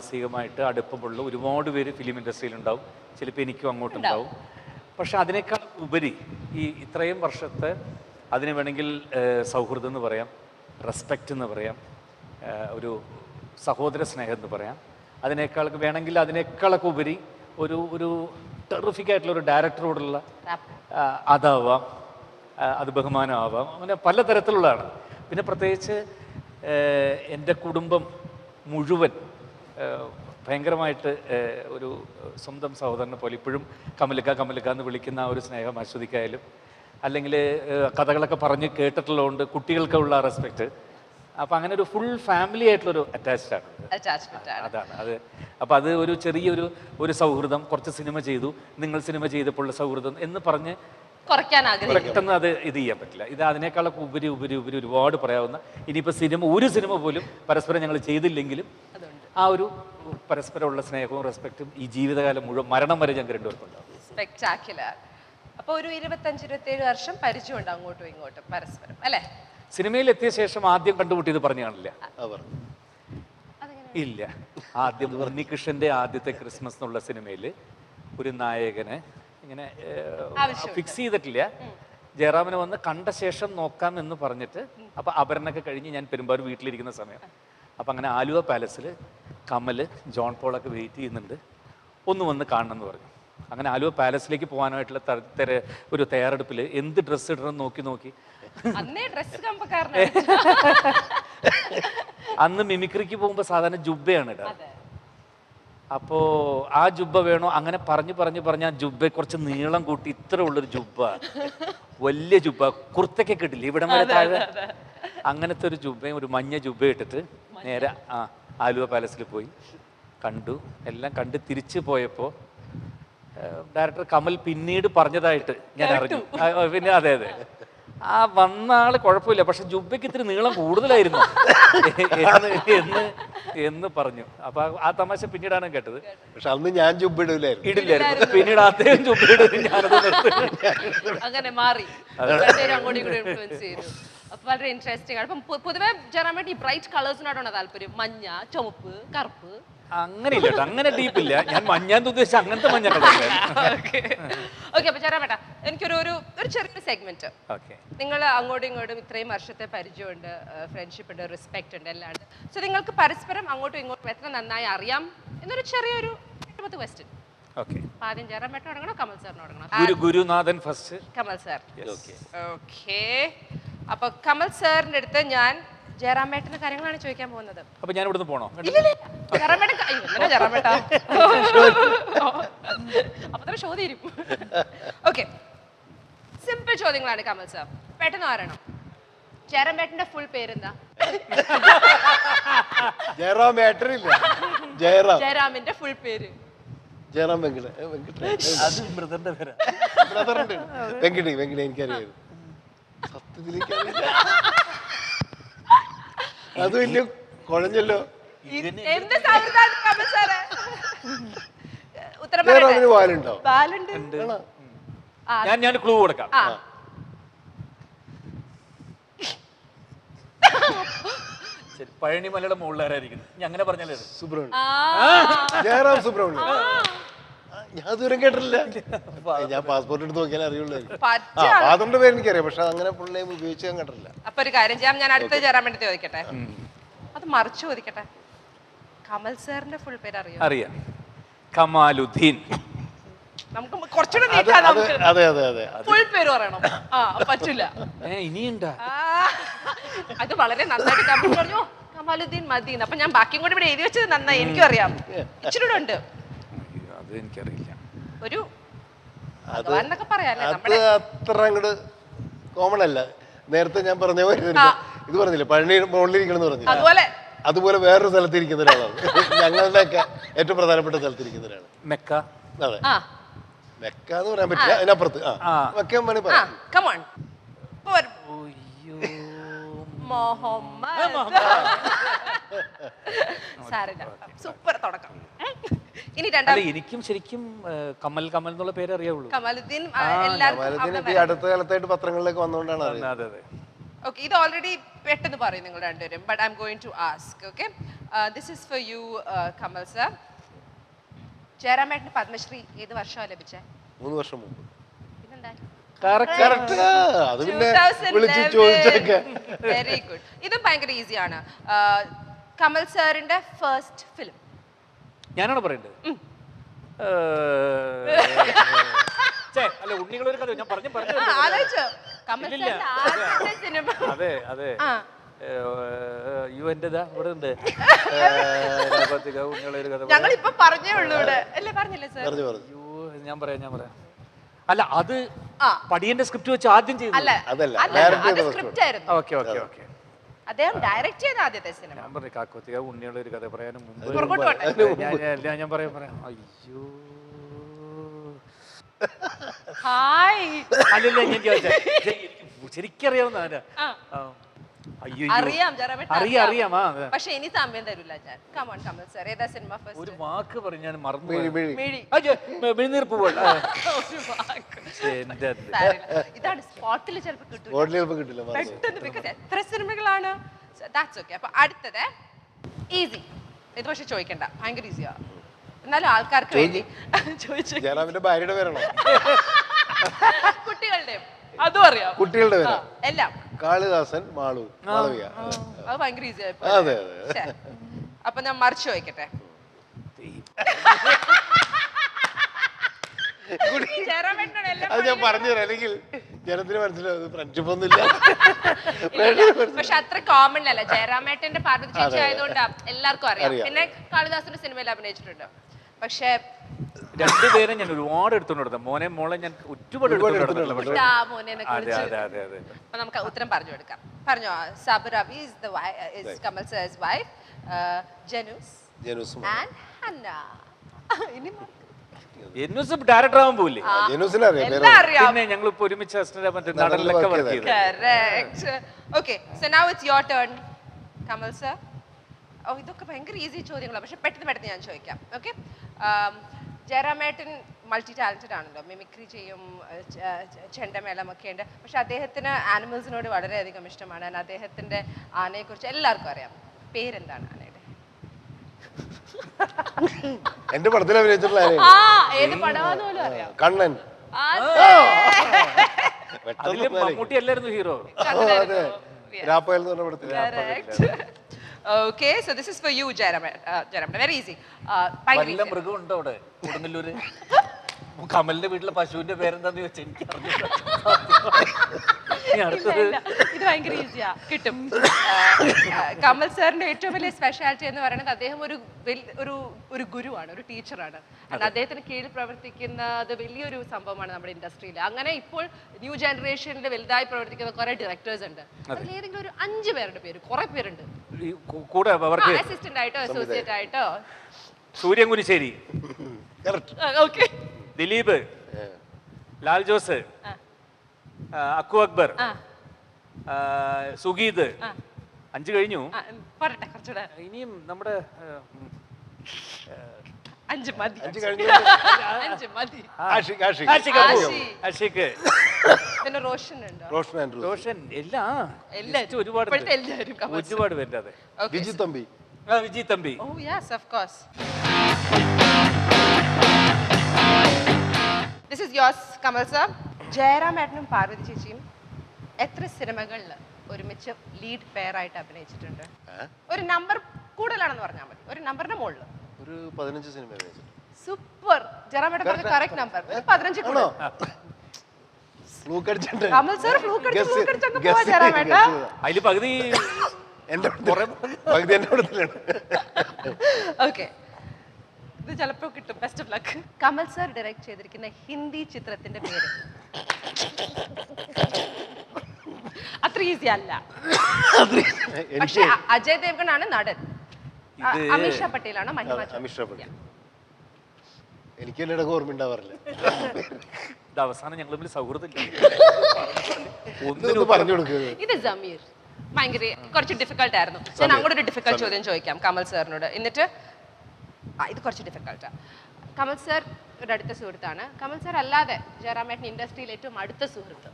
മാനസികമായിട്ട് അടുപ്പമുള്ള ഒരുപാട് പേര് ഫിലിം ഇൻഡസ്ട്രിയിലുണ്ടാവും. ചിലപ്പോൾ എനിക്കും അങ്ങോട്ടുണ്ടാവും. പക്ഷെ അതിനേക്കാൾ ഉപരി ഈ ഇത്രയും വർഷത്തെ അതിന് വേണമെങ്കിൽ സൗഹൃദം എന്ന് പറയാം, റെസ്പെക്റ്റ് എന്ന് പറയാം, ഒരു സഹോദര സ്നേഹം എന്ന് പറയാം, അതിനേക്കാളൊക്കെ ഉപരി ഒരു ടെറിഫിക് ആയിട്ടുള്ള ഒരു ഡയറക്ടറോടുള്ള അതാവാം, അത് ബഹുമാനമാവാം, അങ്ങനെ പലതരത്തിലുള്ളതാണ്. പിന്നെ പ്രത്യേകിച്ച് എൻ്റെ കുടുംബം മുഴുവൻ ഭയങ്കരമായിട്ട് ഒരു സ്വന്തം സഹോദരനെ പോലെ ഇപ്പോഴും കമലിക്ക എന്ന് വിളിക്കുന്ന ആ ഒരു സ്നേഹം ആസ്വദിക്കായാലും, അല്ലെങ്കിൽ കഥകളൊക്കെ പറഞ്ഞ് കേട്ടിട്ടുള്ളതുകൊണ്ട് കുട്ടികൾക്കുള്ള റെസ്പെക്റ്റ്. അപ്പം അങ്ങനെ ഒരു ഫുൾ ഫാമിലി ആയിട്ടുള്ളൊരു അറ്റാച്ച്മെൻ്റ് അതാണ് അത്. അപ്പം അത് ഒരു ചെറിയൊരു സൗഹൃദം. കുറച്ച് സിനിമ ചെയ്തു, നിങ്ങൾ സിനിമ ചെയ്തപ്പോൾ ഉള്ള സൗഹൃദം എന്ന് പറഞ്ഞ് പെട്ടെന്ന് അത് ഇത് ചെയ്യാൻ പറ്റില്ല. ഇത് അതിനേക്കാളൊക്കെ ഉപരി ഒരുപാട് പറയാവുന്ന, ഇനിയിപ്പോൾ ഒരു സിനിമ പോലും പരസ്പരം ഞങ്ങൾ ചെയ്തില്ലെങ്കിലും ആ ഒരു പരസ്പരമുള്ള സ്നേഹവും റെസ്പെക്റ്റും ഈ ജീവിതകാലം മുഴുവൻ മരണം വരെ ഞങ്ങൾക്ക് രണ്ടുപേർക്കുണ്ടാവും. സ്പെക്ടാക്യുലർ. അപ്പോൾ ഒരു 25-27 വർഷം പരിചയമുണ്ട് അങ്ങോട്ടും ഇങ്ങോട്ടും പരസ്പരം, അല്ലേ? സിനിമയിൽ എത്തിയ ശേഷം ആദ്യം കണ്ടുമുട്ടിയത് പറഞ്ഞു കാണില്ല? ഇല്ല. ആദ്യം ഉണ്ണികൃഷ്ണന്റെ ആദ്യത്തെ ക്രിസ്മസ് എന്നുള്ള സിനിമയിൽ ഒരു നായകനെ ഇങ്ങനെ ഫിക്സ് ചെയ്തിട്ടില്ല. ജയറാമിന് വന്ന് കണ്ട ശേഷം നോക്കാം എന്ന് പറഞ്ഞിട്ട്, അപ്പം അപരണൊക്കെ കഴിഞ്ഞ് ഞാൻ പെരുമ്പാവൂർ വീട്ടിലിരിക്കുന്ന സമയം, അപ്പം അങ്ങനെ ആലുവ പാലസിൽ കമല് ജോൺ പോളൊക്കെ വെയിറ്റ് ചെയ്യുന്നുണ്ട്, ഒന്ന് വന്ന് കാണണം എന്ന് പറഞ്ഞു. അങ്ങനെ ആലുവ പാലസിലേക്ക് പോകാനായിട്ടുള്ള ഒരു തയ്യാറെടുപ്പിൽ എന്ത് ഡ്രസ്സ് ഇടണം നോക്കി അന്ന് മിമിക്രിക്ക് പോകുമ്പോൾ സാധാരണ ജുബ്ബയാണ് ഇടാറ്. അപ്പോൾ ആ ജുബ്ബ വേണോ അങ്ങനെ പറഞ്ഞ് ആ ജുബ്ബയെ കുറച്ച് നീളം കൂട്ടി ഇത്ര ഉള്ളൊരു ജുബ്ബ, വലിയ ജുബ്ബ, കുർത്തയ്ക്ക് കിട്ടില്ല ഇവിടം വരെ താഴെ, അങ്ങനത്തെ ഒരു ജുബ്ബയും ഒരു മഞ്ഞ ജുബ്ബ ഇട്ടിട്ട് നേരെ ആലുവ പാലസിൽ പോയി കണ്ടു. എല്ലാം കണ്ട് തിരിച്ചു പോയപ്പോൾ ഡയറക്ടർ കമൽ പിന്നീട് പറഞ്ഞതായിട്ട് ഞാൻ അറിഞ്ഞു. പിന്നെ അതെ ആ വന്ന ആള് കുഴപ്പമില്ല, പക്ഷെ ജുബ്ബയ്ക്ക് ഇത്തിരി നീളം കൂടുതലായിരുന്നു എന്ന് പറഞ്ഞു. അപ്പൊ ആ തമാശ പിന്നീടാണ് കേട്ടത്. പക്ഷെ അന്ന് ഞാൻ ജുബ്ബ ഇടില്ലായിരുന്നു. പിന്നീട് അദ്ദേഹം ജുബ്ബ ഇടും, ഞാനത് അങ്ങനെ മാറി. അപ്പൊ വളരെ ഇൻട്രസ്റ്റിംഗ് ആണ്. അപ്പം പൊതുവെ ജയറാമേട്ടൻ ഈ ബ്രൈറ്റ് കളേഴ്സിനോടാണ് താല്പര്യം? മഞ്ഞ, ചുവപ്പ്, കറുപ്പ്? അങ്ങനെ ഇല്ല, അങ്ങനെ ഡീപ്പില്ല. ഞാൻ മഞ്ഞാന്ന് ഉദ്ദേശിച്ച അങ്ങനത്തെ മഞ്ഞ കളർ. ഓക്കെ. അപ്പൊ ചേരാമേട്ടാ, എനിക്കൊരു ചെറിയൊരു സെഗ്മെന്റ്. നിങ്ങൾ അങ്ങോട്ടും ഇങ്ങോട്ടും ഇത്രയും വർഷത്തെ പരിചയമുണ്ട്, ഫ്രണ്ട്ഷിപ്പ് ഉണ്ട്, റെസ്പെക്ട് ഉണ്ട്, എല്ലാം ഉണ്ട്. സോ നിങ്ങൾക്ക് പരസ്പരം അങ്ങോട്ടും ഇങ്ങോട്ടും എത്ര നന്നായി അറിയാം എന്നൊരു ചെറിയൊരു 8 ക്വസ്റ്റ്യൻ. ആദ്യം ചേരാമേട്ട തുടങ്ങണോ കമൽ സാറിന് തുടങ്ങണോ? ഗുരുനാഥൻ ഫസ്റ്റ്. കമൽ സാർ. ഓക്കെ. അപ്പൊ കമൽ സാറിന്റെ അടുത്ത് ഞാൻ ജയറാമേട്ടന്റെ കാര്യങ്ങളാണ് ചോദിക്കാൻ പോകുന്നത്. അപ്പൊ ഞാൻ ഇവിടുന്ന് പോണോ? അപ്പൊ ചോദ്യം. ഓക്കെ, സിമ്പിൾ ചോദ്യങ്ങളാണ് കമൽ സാർ. പെട്ടെന്ന് പറയണം. ജയറാമേട്ടന്റെ ഫുൾ പേരെന്താ? ജയറാമിന്റെ ഫുൾ പേര്? ജയറാം വെങ്കടേ. എനിക്കറിയാം. സത്യത്തിലേക്ക് അത് വലിയ കുഴഞ്ഞല്ലോ. വാലുണ്ടോ? ഞാൻ ക്ലൂ കൊടുക്കാം. പഴനിമലയുടെ മുകളിലായിരിക്കുന്നു. ഞാൻ അങ്ങനെ പറഞ്ഞല്ലേ? ജയറാം സുബ്രഹ്മണ്യം. ഞാൻ ദൂരം കേട്ടിട്ടില്ല. ഞാൻ പാസ്പോർട്ട് എടുത്ത് നോക്കിയാലേ അറിയുള്ളൂ. ഫാദറിന്റെ പേര് എനിക്കറിയാം, പക്ഷെ അങ്ങനെ ഫുൾ നെയിം ഉപയോഗിച്ച് ഞാൻ കണ്ടിട്ടില്ല. അപ്പൊ ഒരു കാര്യം ചെയ്യാം, ഞാൻ അടുത്ത് ചേരാൻ വേണ്ടി ചോദിക്കട്ടെ, അത് മറിച്ച് ചോദിക്കട്ടെ. കമൽ സാറിന്റെ ഫുൾ പേര് അറിയാം? കമാലുദ്ദീൻ. നമുക്ക് കുറച്ചുകൂടെ ഫുൾ പേര് പറയണം. പറ്റില്ല. ഇനിയുണ്ടാ? അത് വളരെ നന്നായിട്ട് കമൽ പറഞ്ഞു. കമാലുദ്ദീൻ മദീൻ. അപ്പൊ ഞാൻ ബാക്കിയും കൂടി ഇവിടെ എഴുതി വെച്ചത് നന്നായി. എനിക്കും അറിയാം, ഇച്ചിരി കൂടെ ഉണ്ട്. എനിക്കറിയില്ല. ഒരു അത് അത്ര അങ്ങോട്ട് കോമൺ അല്ല. നേരത്തെ ഞാൻ പറഞ്ഞ ഇത് പറഞ്ഞില്ലേ, പഴനി മുകളിലിരിക്കണമെന്ന് പറഞ്ഞു. അതുപോലെ വേറൊരു സ്ഥലത്തിരിക്കുന്ന ഒരാളാണ്. ഞങ്ങളുടെയൊക്കെ ഏറ്റവും പ്രധാനപ്പെട്ട സ്ഥലത്തിരിക്കുന്ന ഒരാളാണ്. മെക്ക. അതെ, മെക്ക എന്ന് പറയാൻ പറ്റില്ല, അതിനപ്പുറത്ത്. മെക്ക വേണേ പറയാം. സൂപ്പർ തുടക്കം. എനിക്കും ശരിക്കും കമൽ എന്നുള്ള പേര് അറിയാവുള്ളൂ. കമാലുദ്ദീൻ അടുത്ത കാലത്തായിട്ട് പത്രങ്ങളിലേക്ക് വന്നുകൊണ്ടാണ്. ഓക്കെ, ഇത് ഓൾറെഡി പെട്ടെന്ന് പറയും നിങ്ങൾ രണ്ടുപേരും, but I am going to ask. Okay, this is for you Kamal sir. ജയറാമേട്ടന് പത്മശ്രീ ഏത് വർഷമാണ് ലഭിച്ചത്? 3 വർഷം മുമ്പ്. പിന്നെന്താ? കറക്റ്റ്. അത് പിന്നെ വിളിച്ച് ചോദിച്ചൊക്കെ. Very good. ഇതും ഭയങ്കര ഈസിയാണ്. കമൽ സാറിന്റെ ഫസ്റ്റ് ഫിലിം. ഞാനാണ് പറയേണ്ടത്? അല്ല, ഉണ്ണികളൊരു കഥ ഞാൻ പറഞ്ഞു ആലോചിച്ചോ? കമൽ സാറിന്റെ ആദ്യത്തെ സിനിമ. അതെ അതെ, യു എന്റെതാ ഇവിടെ ഉണ്ട്. ഉണ്ണികളൊരു കഥ ഞങ്ങൾ ഇപ്പൊ പറഞ്ഞേ ഉള്ളൂ ഇവിടെ, അല്ലേ? പറഞ്ഞില്ലേ സാർ? യു ഞാൻ പറയാം. അല്ല, അത് പടിയന്റെ സ്ക്രിപ്റ്റ് വെച്ച് ആദ്യം ചെയ്തു. അത് സ്ക്രിപ്റ്റ് ആയിരുന്നു. Okay okay okay. അദ്ദേഹം ഡയറക്റ്റ് ചെയ്ത ആദ്യത്തെ സിനിമ. ഞാൻ പറഞ്ഞു കാക്കോത്തിക ഉണ്ണിയുള്ള ഒരു കഥ പറയാനും മുമ്പ് ഞാൻ പറയാം. അയ്യോ, ഹായ്. അല്ലല്ല, ഞാൻ ചോദിച്ചേ, ശരിക്കറിയാവുന്ന അറിയാം, അറിയാം. പക്ഷെ ഇനി സമയം തരൂല ഞാൻ. കമോൺ കമൽ സർ, ഏതാ സിനിമ ഫസ്റ്റ്? ഒരു വാക്ക് പറഞ്ഞു ഞാൻ മറന്നു. മെഴുനീർപ്പ് പോൽ. ഇതാണ് സ്പോട്ടിൽ ചിലപ്പോ കിട്ടില്ല പെട്ടെന്ന്, ബിക്കോസ് എത്ര സിനിമകളാണ്. That's okay. അപ്പൊ അടുത്തത് ഈസി. ഇത് പക്ഷെ ചോദിക്കണ്ട, ഭയങ്കര ഈസിയാ. എന്നാലും ആൾക്കാർക്ക് വേണ്ടി ചോദിച്ചു. ഭാര്യയുടെ പേരാണോ? കുട്ടികളുടെയും അതും അറിയാം. കുട്ടികളുടെ പേരാ എല്ലാം. കാളിദാസൻ, മാളു, മാളവിക. അത് ഭയങ്കര ഈസി ആയി. അതെ. അപ്പൊ ഞാൻ മറിച്ച് ചോദിക്കട്ടെ. അത് ഞാൻ പറഞ്ഞുതരാം, അല്ലെങ്കിൽ ജനത്തിന് മനസ്സിലാവും ഫ്രണ്ട്ഷിപ്പ് ഒന്നുമില്ല. പക്ഷെ അത്ര കോമൺ അല്ല. ജയറാമേട്ടന്റെ പാർവതി ചേച്ചി ആയതുകൊണ്ട് എല്ലാവർക്കും അറിയാം. പിന്നെ കാളിദാസന്റെ സിനിമയിൽ അഭിനയിച്ചിട്ടുണ്ട്. പക്ഷെ രണ്ടുപേരും ഞാൻ ഒരുപാട് എടുത്തോണ്ട് മോനെ മോളെ ഞാൻ ഒരുപാട് അപ്പൊ നമുക്ക് ഉത്തരം പറഞ്ഞു കൊടുക്കാം. പറഞ്ഞോ. സബറബി is Kamal sir's wife, Jenuse and Hanna. ഇനി ഡയറക്ടർ ആവാൻ പോയില്ലേ? പിന്നെ ഞങ്ങൾ ഇപ്പൊ ഒരുമിച്ച് നടനിലൊക്കെ വർക്ക് ചെയ്തു. Correct. Okay, so now it's your turn, Kamal sir. ഇതൊക്കെ ഭയങ്കര ഈസി ചോദ്യങ്ങളാണ്, പക്ഷെ പെട്ടെന്ന് ഞാൻ ചോദിക്കാം. ഓക്കെ, ജയറാമേട്ടൻ മൾട്ടി ടാലന്റഡ് ആണല്ലോ. മിമിക്രി ചെയ്യും, ചെണ്ടമേളമൊക്കെ ഉണ്ട്. പക്ഷെ അദ്ദേഹത്തിന് ആനിമൽസിനോട് വളരെയധികം ഇഷ്ടമാണ്. അദ്ദേഹത്തിന്റെ ആനയെക്കുറിച്ച് എല്ലാവർക്കും അറിയാം. പേരെന്താണ് ആനയുടെ? എന്റെ പടത്തിൽ അഭിനയിച്ചിട്ടുള്ള ഏത് പടമാന്ന് പോലും അറിയാം. കണ്ണൻ. മമ്മൂട്ടി അല്ലായിരുന്നു ഹീറോ? രാപ്പകൽ എന്ന് പറഞ്ഞ പടത്തിൽ. Okay, so this is for you, Jayaraman. Very easy. നല്ല മൃഗമുണ്ടോ അവിടെ കൊടുങ്ങല്ലൂര്? കമലിന്റെ വീട്ടിലെ പശുവിന്റെ പേരെന്താന്ന് ചോദിച്ചാൽ എനിക്ക് ഇത് ഭയങ്കര ഈസിയാ, കിട്ടും. കമൽ സാറിന്റെ ഏറ്റവും വലിയ സ്പെഷ്യാലിറ്റി എന്ന് പറയുന്നത് അദ്ദേഹം ഒരു ഗുരുവാണ്, ഒരു ടീച്ചറാണ്. അദ്ദേഹത്തിന് കീഴിൽ പ്രവർത്തിക്കുന്നത് വലിയൊരു സംഭവമാണ് നമ്മുടെ ഇൻഡസ്ട്രിയിൽ. അങ്ങനെ ഇപ്പോൾ ന്യൂ ജനറേഷനിൽ വലുതായി പ്രവർത്തിക്കുന്ന കുറെ ഡയറക്ടേഴ്സ് ഉണ്ട്. അതിൽ ഏതെങ്കിലും ഒരു 5 പേരുടെ പേര്, കുറെ പേരുണ്ട്, അസിസ്റ്റന്റ് ആയിട്ടോ അസോസിയേറ്റ് ആയിട്ടോ. സൂര്യൻ കുനിശ്ശേരി, ദിലീപ്, ലാൽ ജോസ്, അക്കു അക്ബർ, സുഗീത്. 5 കഴിഞ്ഞു. ഇനിയും നമ്മുടെ 5 മതി. ആഷിഖ്, പിന്നെ റോഷൻ ഉണ്ട്. റോഷൻ ഒരുപാട് പേരുണ്ട്. അതെ. Viji Thampi. Oh yes, of course. This is yours, Kamal sir. ജയറാമേട്ടനും Parvathi ചേച്ചിയും എത്ര സിനിമകളിൽ ഒരുമിച്ച് ലീഡ് പെയർ ആയിട്ട് അഭിനയിച്ചിട്ടുണ്ട്? ഒരു നമ്പർ കൂടുതലാണെന്ന് പറഞ്ഞാൽ മതി, ഒരു നമ്പറിന്റെ മുകളിൽ. ഒരു 15 സിനിമ അഭിനയിച്ചിട്ടുണ്ട്. സൂപ്പർ. ജയറാമേട്ടൻ പറഞ്ഞ correct number 15. Kamal sir fluke അടിച്ചങ്ങ് പോവാ ജയറാമേട്ട. അതിൽ പകുതി ഓക്കെ, ഇത് ചിലപ്പോ കിട്ടും. Best of luck. Kamal sir direct ചെയ്തിരിക്കുന്ന ഹിന്ദി ചിത്രത്തിന്റെ പേര്? അത്ര ഈസി അല്ല. പക്ഷെ അജയ് ദേവ്ഗൺ ആണ് നടൻ. അമീഷ പട്ടേലാണ് മഹിമ. എനിക്ക് ഇടയ്ക്ക് ഓർമ്മ ഉണ്ടാവാറില്ല. അവസാനം ഞങ്ങൾ തമ്മിൽ സൗഹൃദം പറഞ്ഞു കൊടുക്കുക. ഇത് ജമീർ. ഭയങ്കര കുറച്ച് ഡിഫിക്കൽട്ട് ആയിരുന്നു. ഞാൻ അങ്ങോട്ട് ഒരു ഡിഫിക്കൽട്ട് ചോദ്യം ചോദിക്കാം കമൽ സാറിനോട്. എന്നിട്ട് ഇത് കുറച്ച് ഡിഫിക്കൽട്ടാ. കമൽ സാർ ഒരു അടുത്ത സുഹൃത്താണ്. കമൽ സാർ അല്ലാതെ ജയറാമേട്ടൻ ഇൻഡസ്ട്രിയിൽ ഏറ്റവും അടുത്ത സുഹൃത്ത്?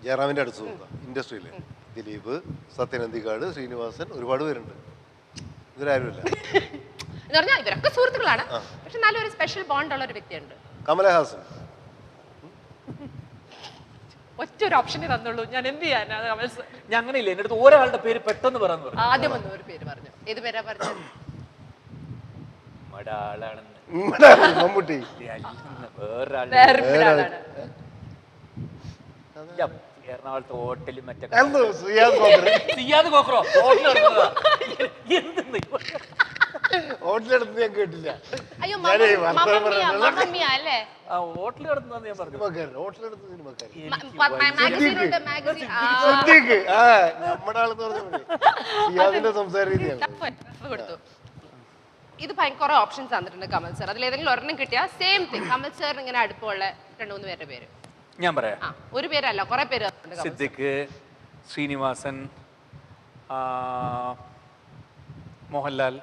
ജയറാമിന്റെ അടുത്ത സുഹൃത്ത് ഇൻഡസ്ട്രിയിൽ ദിലീപ്, സത്യനന്ദിക്കാട്, ശ്രീനിവാസൻ, ഒരുപാട് പേരുണ്ട്. ഇവരാരുമില്ല. എന്ന് പറഞ്ഞാൽ ഇവരൊക്കെ സുഹൃത്തുക്കളാണ്, പക്ഷെ നല്ലൊരു സ്പെഷ്യൽ ബോണ്ട് ഉള്ള ഒരു വ്യക്തിയുണ്ട്. കമലഹാസൻ. ഒറ്റ ഒരു ഓപ്ഷനെ തന്നുള്ളൂ, ഞാൻ എന്ത് ചെയ്യാനാ? ഞാൻ അങ്ങനെയില്ല, എൻ്റെ അടുത്ത് ഒരാളുടെ പേര് പെട്ടെന്ന് പറയാന്ന് പറഞ്ഞു. ആദ്യം വന്ന ഒരു പേര് പറഞ്ഞു. ഏത് പേരാ പറഞ്ഞത്? മടാളാണെന്ന്. മമ്മൂട്ടി. വേറൊരാളുടെ എറണാകുളത്ത് ഹോട്ടലിൽ മറ്റേ സിയാദ് കോക്കറോ എന്തെന്ന് ഹോട്ടലെടുത്ത് ഞാൻ കേട്ടില്ല. അയ്യോ, ആ ഹോട്ടലിൽ നടത്തുന്ന ഞാൻ പറഞ്ഞു. നമ്മുടെ ആളെന്ന് പറഞ്ഞ സംസാര രീതിയാണ്. ഇത് കുറെ ഓപ്ഷൻസ് തന്നിട്ടുണ്ട് കമൽ സർ. അതിൽ ഏതെങ്കിലും ഒരെണ്ണം കിട്ടിയാൽ സെയിം തിങ് കമൽ സാറിന് ഇങ്ങനെ അടുപ്പമുള്ള 2-3 പേരുടെ പേര് ഞാൻ പറയാം. ഒരു പേരല്ല, കുറെ പേര്. സിദ്ദിഖ്, ശ്രീനിവാസൻ, മോഹൻലാൽ,